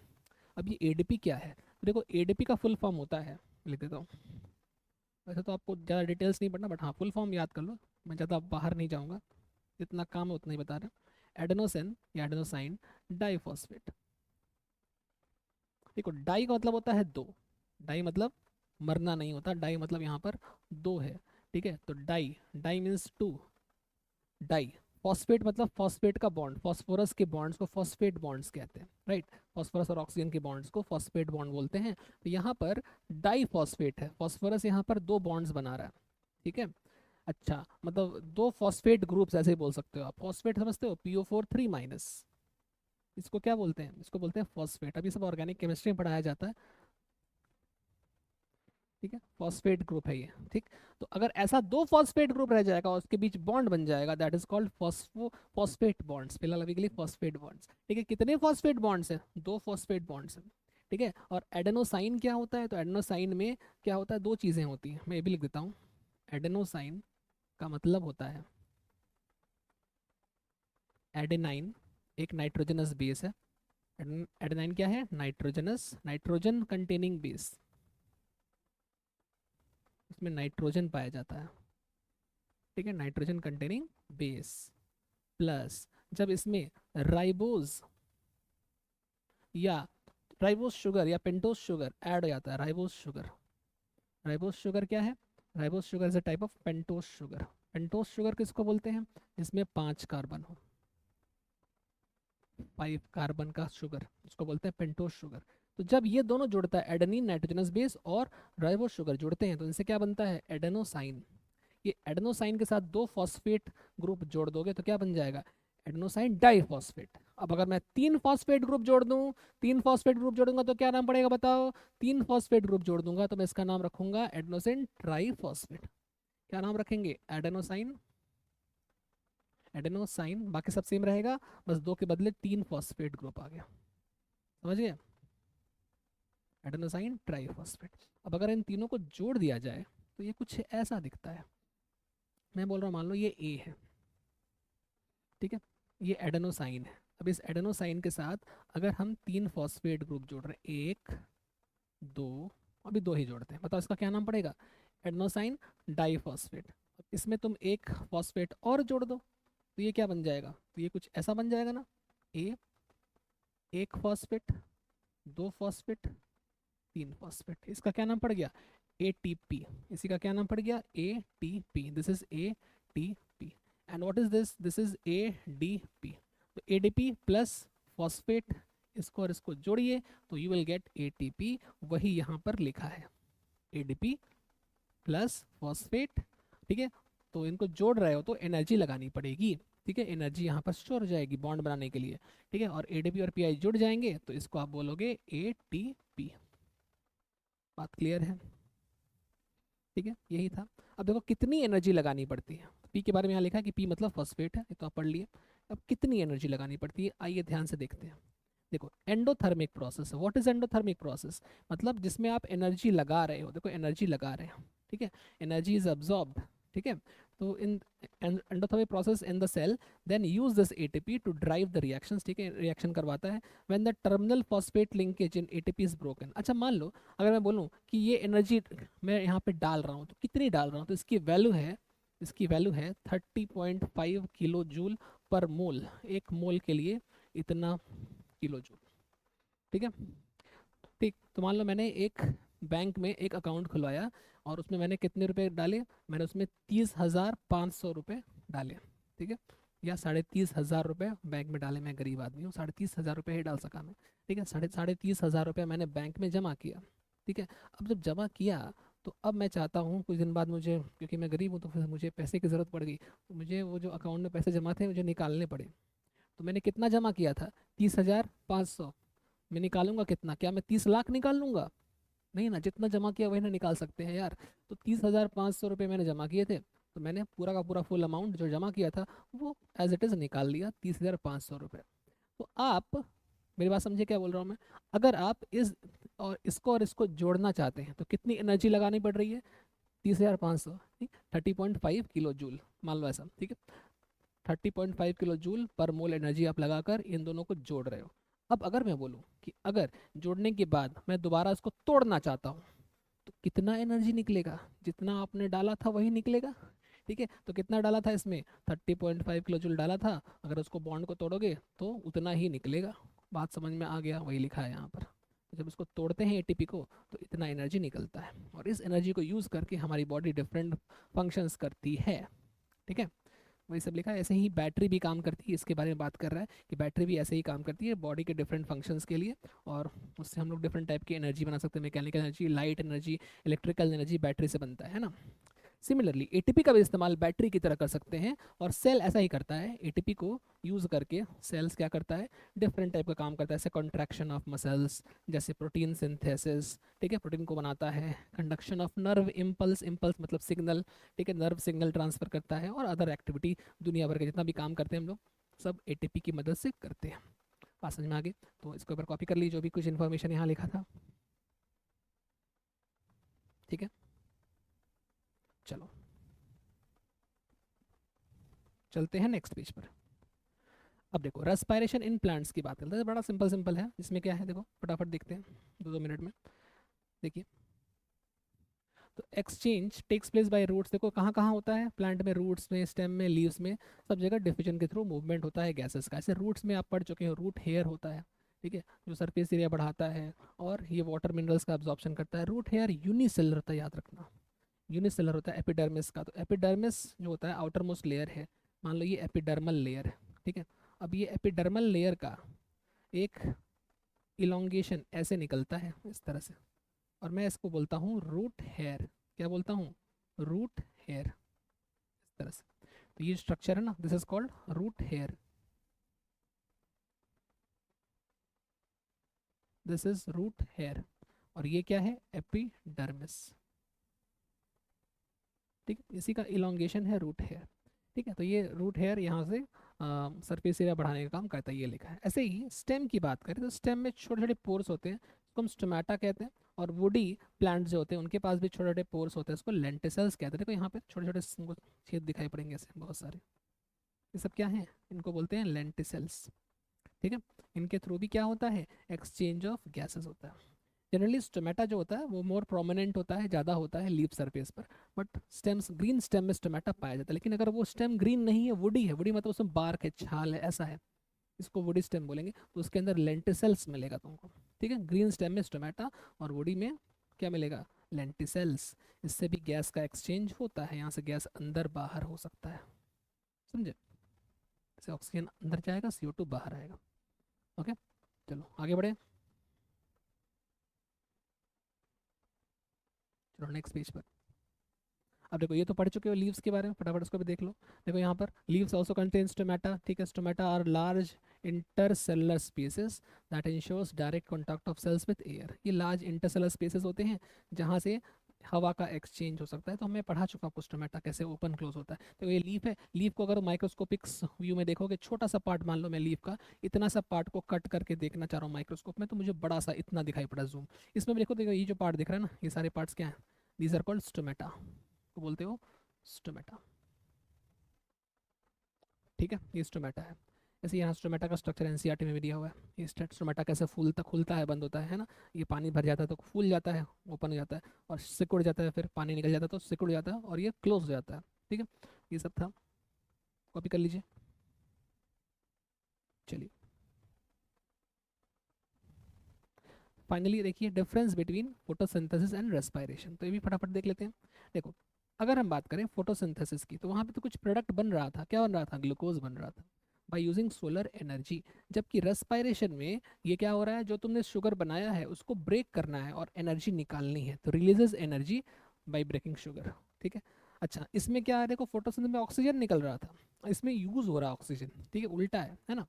अब ये एडीपी क्या है? देखो एडीपी का फुल फॉर्म होता है, लिख देता हूँ, वैसे तो आपको ज़्यादा डिटेल्स नहीं पढ़ना, बट हाँ फुल फॉर्म याद कर लो, मैं ज़्यादा बाहर नहीं जाऊँगा, जितना काम है उतना ही बता रहा हूँ। एडेनोसिन या एडेनोसाइन डाइफॉस्फेट। देखो डाई का मतलब होता है दो, डाई मतलब मरना नहीं होता, डाई मतलब यहाँ पर दो है। ठीक है, तो di, di means two, di. Phosphate मतलब फॉस्फेट का बॉन्ड, फॉस्फोरस के बॉन्ड्स को फॉस्फेट बॉन्ड्स कहते हैं, राइट। फॉस्फोरस और ऑक्सीजन के बॉन्ड्स को फॉस्फेट बॉन्ड बोलते हैं। तो यहाँ पर डाई फॉस्फेट है, फॉस्फोरस यहाँ पर दो बॉन्ड्स बना रहा है। ठीक है, अच्छा, मतलब दो फॉस्फेट ग्रुप्स ऐसे ही बोल सकते हो आप। फॉस्फेट समझते हो, PO4 3-, इसको क्या बोलते हैं? इसको बोलते हैं फॉस्फेट। अभी सब ऑर्गेनिक केमिस्ट्री में पढ़ाया जाता है। ठीक है, फॉस्फेट ग्रुप है ये। ठीक, तो अगर ऐसा दो फॉस्फेट ग्रुप रह जाएगा और उसके बीच बॉन्ड बन जाएगा, that is called phosphate bonds. फिलहाल अभी के लिए फॉस्फेट बॉन्ड्स। ठीक है, कितने फॉस्फेट बॉन्ड्स हैं? दो फॉस्फेट बॉन्ड्स हैं। ठीक है, और एडेनोसाइन क्या होता है? तो एडेनोसाइन में क्या होता है? दो चीज़ें होती हैं, मैं ये भी लिख देता हूँ। एडेनोसाइन का मतलब होता है, एडेनाइन एक नाइट्रोजनस बेस है। एडेनाइन क्या है? नाइट्रोजनस, नाइट्रोजन कंटेनिंग बेस, इसमें नाइट्रोजन पाया जाता है। ठीक है, नाइट्रोजन कंटेनिंग बेस प्लस जब इसमें राइबोज या राइबोज शुगर या पेंटोज शुगर ऐड हो जाता है, राइबोज शुगर। राइबोज शुगर क्या है? Ribose sugar is a type of pentose sugar. Pentose sugar किसको बोलते हैं? जिसमें 5 कार्बन हो, 5 कार्बन का शुगर, उसको बोलते हैं पेंटोज शुगर। तो जब ये दोनों जुड़ता है, एडेनिन नाइट्रोजनस बेस और राइबोज शुगर जुड़ते हैं, तो इनसे क्या बनता है? एडेनोसाइन। ये एडेनोसाइन के साथ दो फॉस्फेट ग्रुप जोड़ दोगे तो क्या बन जाएगा? Adenosine diphosphate. अब अगर मैं 3 फॉस्फेट ग्रुप जोड़ दूं, 3 फॉस्फेट ग्रुप जोड़ूंगा तो क्या नाम पड़ेगा बताओ? 3 फॉस्फेट ग्रुप जोड़ दूंगा तो मैं इसका नाम रखूंगा एडेनोसिन ट्राइफॉस्फेट। क्या नाम रखेंगे? एडेनोसाइन, एडेनोसाइन, बाकी सब सेम रहेगा, बस दो के बदले 3 फॉस्फेट ग्रुप आ गया। समझ गए? Adenosine triphosphate. अब अगर इन तीनों को जोड़ दिया जाए तो ये कुछ ऐसा दिखता है। मैं बोल रहा हूँ, मान लो ये ए है, ठीक है, ये एडेनोसाइन है। अब इस एडेनोसाइन के साथ अगर हम 3 फॉस्फेट ग्रुप जोड़ रहे हैं, 1 2, अभी 2 ही जोड़ते हैं, बताओ इसका क्या नाम पड़ेगा? Adenosine diphosphate. अब इसमें तुम एक फॉस्फेट और जोड़ दो तो ये क्या बन जाएगा? तो ये कुछ ऐसा बन जाएगा ना, ए, एक फॉस्फेट, 2 फॉस्फेट, 3 फॉस्फेट। इसका क्या नाम पड़ गया? ATP। इसी का क्या नाम पड़ गया? ATP। This is ATP। And what is this? This is ADP। तो ADP प्लस फॉस्फेट, इसको और इसको जोड़िए तो यू विल गेट ATP। वही यहाँ पर लिखा है, ADP प्लस फॉस्फेट। ठीक है, तो इनको जोड़ रहे हो तो एनर्जी लगानी पड़ेगी। ठीक है, एनर्जी यहाँ पर स्टोर हो जाएगी बॉन्ड बनाने के लिए। ठीक है, और ADP और PI जुड़ जाएंगे तो इसको आप बोलोगे ATP। बात क्लियर है? ठीक है, यही था। अब देखो कितनी एनर्जी लगानी पड़ती है। पी के बारे में यहाँ लिखा है कि पी मतलब फॉस्फेट है, ये तो आप पढ़ लिए। अब कितनी एनर्जी लगानी पड़ती है, आइए ध्यान से देखते हैं। देखो एंडोथर्मिक प्रोसेस है। What is endothermic process? मतलब जिसमें आप एनर्जी लगा रहे हो। देखो एनर्जी लगा रहे हो, ठीक है, एनर्जी इज अब्जॉर्ब्ड। ठीक है, तो in endothermic process in the cell then use this ATP to drive the reactions. ठीक है, रिएक्शन करवाता है। When the terminal phosphate linkage in ATP is broken. अच्छा मान लो अगर मैं बोलूँ कि ये एनर्जी मैं यहाँ पे डाल रहा हूँ, तो कितनी डाल रहा हूँ? तो इसकी वैल्यू है, इसकी वैल्यू है 30.5 किलो जूल पर मोल। एक मोल के लिए इतना किलो जूल। ठीक है, ठीक, तो मान लो मैंने एक बैंक में एक अकाउंट खुलवाया और उसमें मैंने कितने रुपए डाले? मैंने उसमें 30,500 रुपये डाले। ठीक है, या 30,500 रुपये बैंक में डाले। मैं गरीब आदमी हूँ, 30,500 रुपये ही डाल सका मैं। ठीक है, 30,500 रुपये मैंने बैंक में जमा किया। ठीक है, अब जब जमा किया तो अब मैं चाहता हूँ कुछ दिन बाद मुझे, क्योंकि मैं गरीब हूँ तो फिर मुझे पैसे की ज़रूरत पड़ गई, तो मुझे वो जो अकाउंट में पैसे जमा थे मुझे निकालने पड़े। तो मैंने कितना जमा किया था? 30,500। मैं निकालूंगा कितना? क्या मैं 30 लाख निकाल लूंगा? नहीं ना, जितना जमा किया वही ना निकाल सकते हैं यार। तो 30,500 रुपये मैंने जमा किए थे, तो मैंने पूरा का पूरा फुल अमाउंट जो जमा किया था वो एज इट इज़ निकाल लिया, 30,500 रुपये। तो आप मेरी बात समझे क्या बोल रहा हूँ मैं? अगर आप इस और इसको जोड़ना चाहते हैं तो कितनी एनर्जी लगानी पड़ रही है? 30,500, ठीक, 30.5 किलो जूल मान लो ऐसा, ठीक है। 30.5 किलो जूल पर मोल एनर्जी आप लगाकर इन दोनों को जोड़ रहे हो। अब अगर मैं बोलूँ कि अगर जोड़ने के बाद मैं दोबारा इसको तोड़ना चाहता हूँ तो कितना एनर्जी निकलेगा? जितना आपने डाला था वही निकलेगा, ठीक है। तो कितना डाला था इसमें? 30.5 किलो जूल डाला था, अगर उसको बॉन्ड को तोड़ोगे तो उतना ही निकलेगा। बात समझ में आ गया? वही लिखा है यहाँ पर। तो जब इसको तोड़ते हैं एटीपी को तो इतना एनर्जी निकलता है, और इस एनर्जी को यूज़ करके हमारी बॉडी डिफरेंट फंक्शंस करती है, ठीक है। वही सब लिखा है। ऐसे ही बैटरी भी काम करती है, इसके बारे में बात कर रहा है कि बैटरी भी ऐसे ही काम करती है बॉडी के डिफरेंट फंक्शंस के लिए, और उससे हम लोग डिफरेंट टाइप की एनर्जी बना सकते हैं। Mechanical energy, light energy, electrical energy battery से बनता है ना। सिमिलरली एटीपी का भी इस्तेमाल बैटरी की तरह कर सकते हैं, और सेल ऐसा ही करता है। एटीपी को यूज़ करके सेल्स क्या करता है? डिफरेंट टाइप का काम करता है, जैसे कॉन्ट्रैक्शन ऑफ मसल्स, जैसे प्रोटीन सिंथेसिस, ठीक है, प्रोटीन को बनाता है। Conduction of nerve impulse, impulse मतलब सिग्नल, ठीक है, नर्व सिग्नल ट्रांसफर करता है, और अदर एक्टिविटी दुनिया भर के जितना भी काम करते हैं हम लोग सब एटीपी की मदद से करते हैं। बात समझ में आ गई? तो इसको एक बार कॉपी कर लीजिए जो भी कुछ इन्फॉर्मेशन यहाँ लिखा था, ठीक है। चलो चलते हैं नेक्स्ट पेज पर। अब देखो रेस्पिरेशन इन प्लांट्स की बात करते हैं, बड़ा सिंपल सिंपल है। इसमें क्या है देखो फटाफट देखते हैं 2-2 मिनट में। देखिए, तो exchange takes place by roots. देखो कहाँ कहाँ होता है प्लांट में? रूट्स में, स्टेम में, लीव्स में, सब जगह डिफिजन के थ्रू मूवमेंट होता है गैसेस का। ऐसे रूट्स में आप पढ़ चुके हो, रूट हेयर होता है, ठीक है, जो सरफेस एरिया बढ़ाता है और ये वाटर मिनरल्स का अब्जॉर्प्शन करता है। रूट हेयर यूनिसेलर होता है, याद रखना, यूनिसेलर होता है एपिडर्मिस का। तो एपिडर्मिस जो होता है आउटर मोस्ट लेयर है, मान लो ये एपिडर्मल लेयर है, ठीक है। अब ये एपिडर्मल लेयर का एक इलोंगेशन ऐसे निकलता है इस तरह से, और मैं इसको बोलता हूँ रूट हेयर। क्या बोलता हूँ? रूट हेयर, इस तरह से। तो ये स्ट्रक्चर है ना, this is called root hair, this is root hair. और ये क्या है? एपिडर्मिस, ठीक है, इसी का इलोंगेशन है रूट हेयर, ठीक है। तो ये रूट हेयर यहाँ से सरफेस एरिया बढ़ाने का काम करता है, ये लिखा है। ऐसे ही स्टेम की बात करें तो स्टेम में छोटे छोटे पोर्स होते हैं, उसको हम स्टोमेटा कहते हैं। और वुडी प्लांट जो होते हैं उनके पास भी छोटे छोटे पोर्स होते हैं, उसको लेंटिसल्स कहते हैं। देखो यहाँ पे छोटे छोटे छेद दिखाई पड़ेंगे ऐसे बहुत सारे, ये सब क्या है? इनको बोलते हैं लेंटिसल्स, ठीक है। इनके थ्रू भी क्या होता है? एक्सचेंज ऑफ गैसेस होता है। जनरली स्टोमेटा जो होता है वो मोर प्रोमिनेंट होता है, ज़्यादा होता है लीफ सरफेस पर, बट स्टेम्स, ग्रीन स्टेम में स्टोमेटा पाया जाता है। लेकिन अगर वो स्टेम ग्रीन नहीं है, वुडी है, वुडी मतलब उसमें बार्क है, छाल है, ऐसा है, इसको वुडी स्टेम बोलेंगे, तो उसके अंदर लेंटिसल्स मिलेगा तुमको, ठीक है। ग्रीन स्टेम में स्टोमेटा और वुडी में क्या मिलेगा? लेंटिसल्स। इससे भी गैस का एक्सचेंज होता है, यहाँ से गैस अंदर बाहर हो सकता है, समझे? जैसे ऑक्सीजन अंदर जाएगा, CO2 बाहर आएगा, ओके। चलो आगे बढ़े, चलो नेक्स्ट पेज पर। अब देखो ये तो पढ़ चुके हो लीव्स के बारे में, फटाफट उसको भी देख लो। देखो यहाँ पर लीव्स आल्सो कंटेन स्टोमेटा, ठीक है। Stomata are large intercellular spaces that insures direct contact of cells with air. ये लार्ज इंटरसेलुलर स्पेसेस होते हैं जहाँ से हवा का एक्सचेंज हो सकता है। तो मैं पढ़ा चुका आपको स्टोमेटा कैसे ओपन क्लोज होता है। तो ये लीफ है, लीफ को अगर माइक्रोस्कोपिक व्यू में देखोगे, छोटा सा पार्ट मान लो मैं लीफ का, इतना सा पार्ट को कट करके देखना चाह रहा हूँ माइक्रोस्कोप में, तो मुझे बड़ा सा इतना दिखाई पड़ा जूम। इसमें भी देखो देखो ये जो पार्ट दिख रहा है ना, ये सारे पार्ट्स क्या हैं? दीज आर कॉल्ड स्टोमेटा, को बोलते हो स्टोमेटा, ठीक है। ये स्टोमेटा है। जैसे यहाँ स्टोमेटा का स्ट्रक्चर एनसीईआरटी में भी दिया हुआ है। ये स्टोमेटा कैसे फूलता, खुलता है, बंद होता है ना। ये पानी भर जाता है तो फूल जाता है, ओपन हो जाता है, और सिकुड़ जाता है, फिर पानी निकल जाता है तो सिकुड़ जाता है, और ये क्लोज हो जाता है, ठीक है। ये सब था, कॉपी कर लीजिए। चलिए फाइनली देखिए difference between photosynthesis and respiration, तो ये भी फटाफट देख लेते हैं। देखो अगर हम बात करें फोटोसिंथेसिस की, तो वहाँ पे तो कुछ प्रोडक्ट बन रहा था, क्या बन रहा था? ग्लूकोज बन रहा था बाय यूजिंग सोलर एनर्जी। जबकि रेस्पिरेशन में ये क्या हो रहा है? जो तुमने शुगर बनाया है उसको ब्रेक करना है और एनर्जी निकालनी है, तो releases energy by breaking sugar, ठीक है। अच्छा, इसमें क्या है, देखो फोटोसिंथेसिस में ऑक्सीजन निकल रहा था, इसमें यूज हो रहा है ऑक्सीजन, ठीक है, उल्टा है ना।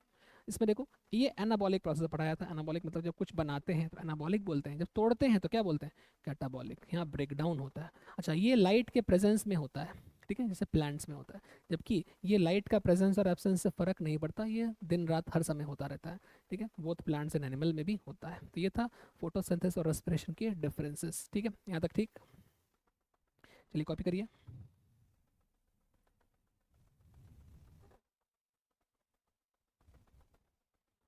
इसमें देखो ये एनाबॉलिक प्रोसेस पढ़ाया था। एनाबॉलिक मतलब जब कुछ बनाते हैं तो एनाबॉलिक बोलते हैं, जब तोड़ते हैं तो क्या बोलते हैं, कैटाबॉलिक। यहाँ ब्रेक डाउन होता है। अच्छा, ये लाइट के प्रेजेंस में होता है, ठीक है, जैसे प्लांट्स में होता है, जबकि ये लाइट का प्रेजेंस और एब्सेंस से फर्क नहीं पड़ता, ये दिन रात हर समय होता रहता है, ठीक है, बोथ प्लांट्स एंड एनिमल में भी होता है। तो ये था फोटोसिंथेसिस और रेस्पिरेशन के डिफरेंसेस, ठीक है, यहाँ तक ठीक। चलिए कॉपी करिए।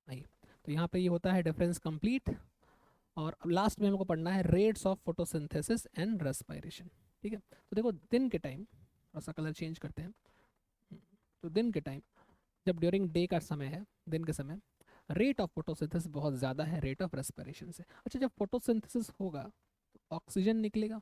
आइए, तो यहाँ पे ये होता है डिफरेंस कंप्लीट। और अब लास्ट में हमको पढ़ना है rates of photosynthesis and respiration, ठीक है। तो देखो दिन के टाइम, थोड़ा सा कलर चेंज करते हैं। तो दिन के टाइम, जब ड्यूरिंग डे का समय है, दिन के समय, रेट ऑफ फोटोसिंथेसिस बहुत ज़्यादा है रेट ऑफ रेस्पिरेशन से। अच्छा, जब फोटोसिंथेसिस होगा तो ऑक्सीजन निकलेगा,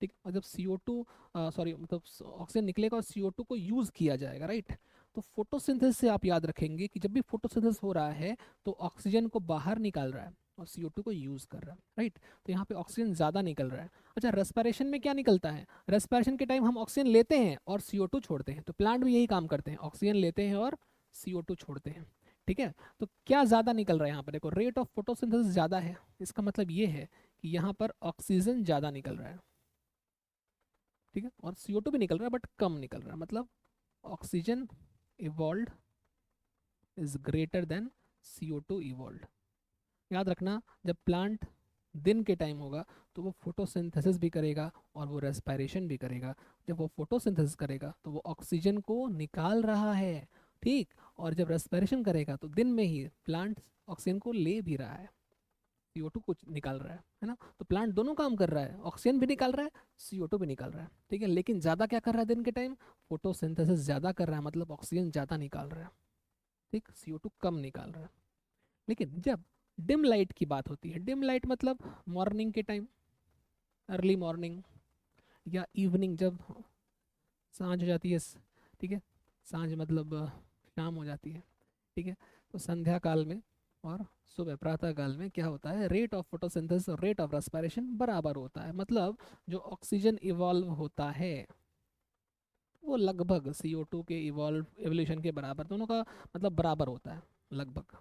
ठीक, और जब CO2 सॉरी मतलब ऑक्सीजन निकलेगा और CO2 को यूज़ किया जाएगा, राइट। तो फोटोसिंथेसिस से आप याद रखेंगे कि जब भी फोटोसिंथेसिस हो रहा है तो ऑक्सीजन को बाहर निकाल रहा है और CO2 को यूज़ कर रहा है, राइट। तो यहाँ पे ऑक्सीजन ज़्यादा निकल रहा है। अच्छा, रेस्पिरेशन में क्या निकलता है, रेस्पिरेशन के टाइम हम ऑक्सीजन लेते हैं और CO2 छोड़ते हैं। तो प्लांट भी यही काम करते हैं, ऑक्सीजन लेते हैं और CO2 छोड़ते हैं, ठीक है। तो क्या ज़्यादा निकल रहा है यहाँ पर, देखो रेट ऑफ फोटोसिंथेसिस ज़्यादा है, इसका मतलब ये है कि यहाँ पर ऑक्सीजन ज़्यादा निकल रहा है, ठीक है, और CO2 भी निकल रहा है बट कम निकल रहा है, मतलब oxygen evolve is greater than CO2 evolve. याद रखना, जब प्लांट दिन के टाइम होगा तो वो फोटोसिंथेसिस भी करेगा और वो रेस्पिरेशन भी करेगा। जब वो फोटोसिंथेसिस करेगा तो वो ऑक्सीजन को निकाल रहा है, ठीक, और जब रेस्पिरेशन करेगा तो दिन में ही प्लांट ऑक्सीजन को ले भी रहा है, CO2 को निकाल रहा है ना। तो प्लांट दोनों काम कर रहा है, ऑक्सीजन भी निकाल रहा है, CO2 भी निकाल रहा है, ठीक है। लेकिन ज़्यादा क्या कर रहा है दिन के टाइम, फोटोसिंथेसिस ज़्यादा कर रहा है, मतलब ऑक्सीजन ज़्यादा निकाल रहा है, ठीक, CO2 कम निकाल रहा है। लेकिन जब डिम लाइट की बात होती है, डिम लाइट मतलब मॉर्निंग के टाइम, अर्ली मॉर्निंग या इवनिंग, जब सांझ हो जाती है, ठीक है, सांझ मतलब शाम हो जाती है, ठीक है। तो संध्या काल में और सुबह प्रातः काल में क्या होता है, रेट ऑफ फोटोसिंथेसिस और रेट ऑफ रेस्पिरेशन बराबर होता है। मतलब जो ऑक्सीजन इवॉल्व होता है वो लगभग CO2 के इवॉल्व एवोल्यूशन के बराबर, दोनों का मतलब बराबर होता है लगभग,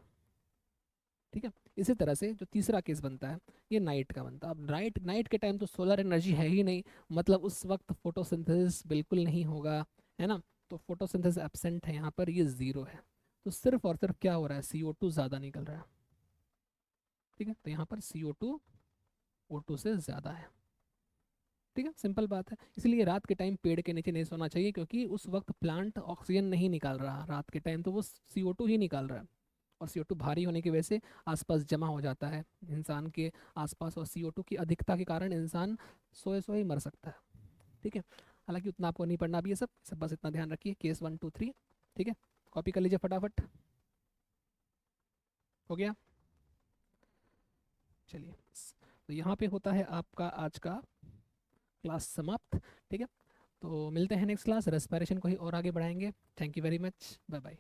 ठीक है। इसी तरह से जो तीसरा केस बनता है ये नाइट का बनता है। अब नाइट नाइट के टाइम तो सोलर एनर्जी है ही नहीं, मतलब उस वक्त फोटोसिंथेसिस बिल्कुल नहीं होगा, है ना। तो फोटोसिंथेसिस एब्सेंट है यहाँ पर, ये ज़ीरो है। तो सिर्फ और सिर्फ क्या हो रहा है, CO2 ज़्यादा निकल रहा है, ठीक है। तो यहाँ पर CO2 O2 से ज़्यादा है, ठीक है, सिंपल बात है। इसलिए रात के टाइम पेड़ के नीचे नहीं सोना चाहिए, क्योंकि उस वक्त प्लांट ऑक्सीजन नहीं निकाल रहा रात के टाइम, तो वो CO2 ही निकाल रहा है। और CO2 भारी होने की वजह से आसपास जमा हो जाता है इंसान के आसपास, और CO2 की अधिकता के कारण इंसान सोए सोए ही मर सकता है, ठीक है। हालांकि उतना आपको नहीं पढ़ना भी है, सब बस इतना ध्यान रखिए, केस 1 2 3, ठीक है। कॉपी कर लीजिए फटाफट, हो गया। चलिए, तो यहाँ पे होता है आपका आज का क्लास समाप्त, ठीक है। तो मिलते हैं नेक्स्ट क्लास, रेस्पिरेशन को ही और आगे बढ़ाएंगे। Thank you very much, bye bye.